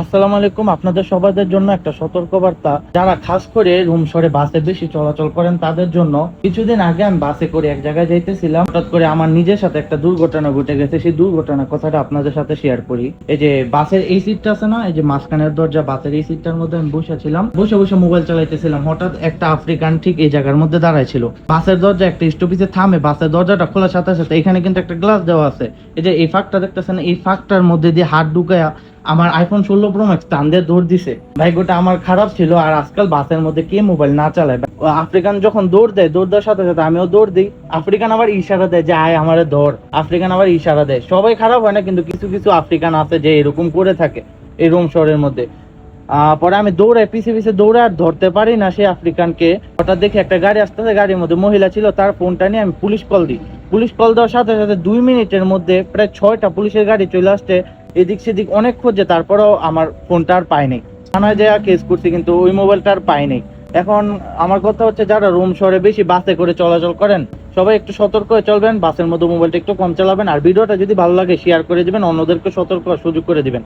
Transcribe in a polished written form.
আসসালামু আলাইকুম। আপনাদের সবাইদের জন্য একটা সতর্কবার্তা। যারা খাস করে রুম শহরে বাসে বেশি চলাচল করেন তাদের জন্য। কিছুদিন আগে আমি বাসে করে এক জায়গায় যাইতেছিলাম, হঠাৎ করে আমার নিজের সাথে একটা দুর্ঘটনা ঘটে গেছে। সেই দুর্ঘটনার কথাটা আপনাদের সাথে শেয়ার করি। এই যে বাসের এই সিটটা আছে না, এই যে মাঝখানের দরজা, বাসের এই সিটটার মধ্যে আমি বসেছিলাম, বসে বসে মোবাইল চালাইতেছিলাম। হঠাৎ একটা আফ্রিকান ঠিক এই জায়গার মধ্যে দাঁড়ায় ছিল। বাসের দরজা একটা স্টপেজে থামে, বাসের দরজাটা খোলার সাথে সাথে এখানে কিন্তু একটা গ্লাস দেওয়া আছে। এই যে এই ফাঁকটা দেখতেছেন, এই ফাঁকটার মধ্যে দিয়ে হাত ঢুকায়া আমার আইফোন 16 প্রো ম্যাক্স টান দিয়ে দৌড় দিছে। ভাগ্যটা আমার খারাপ ছিল। আর আজকাল বাসের মধ্যে কে মোবাইল না চালায়? আফ্রিকান যখন দৌড় দেয়, দৌড় দেওয়ার সাথে সাথে আমিও দৌড় দিই। আফ্রিকান আবার ইশারা দেয় যে আয় আমারে দৌড়। আফ্রিকান আবার ইশারা দেয়। সবাই খারাপ হয় না, কিন্তু কিছু কিছু আফ্রিকান আছে যে এরকম করে থাকে এই রোম শহরের মধ্যে। পরে আমি দৌড়াই, পিছে পিছে দৌড়ে আর ধরতে পারি না সেই আফ্রিকানকে। হঠাৎ দেখি একটা গাড়ি আসতেছে, গাড়ির মধ্যে মহিলা ছিল। তার ফোনটা নিয়ে আমি পুলিশ কল দিই। পুলিশ কল দেওয়ার সাথে সাথে 2 মিনিটের মধ্যে প্রায় 6টা পুলিশের গাড়ি চলে আসছে। এদিক সেদিক অনেক খোঁজে, তারপরেও আমার ফোনটা আর পাই নাই। থানায় যাওয়া কেস করছি, কিন্তু ওই মোবাইলটা আর পাই নাই। এখন আমার কথা হচ্ছে, যারা রোম শহরে বেশি বাসে করে চলাচল করেন, সবাই একটু সতর্ক হয়ে চলবেন। বাসের মধ্যে মোবাইলটা একটু কম চালাবেন। আর ভিডিওটা যদি ভালো লাগে শেয়ার করে দিবেন, অন্যদেরকে সতর্ক সুযোগ করে দিবেন।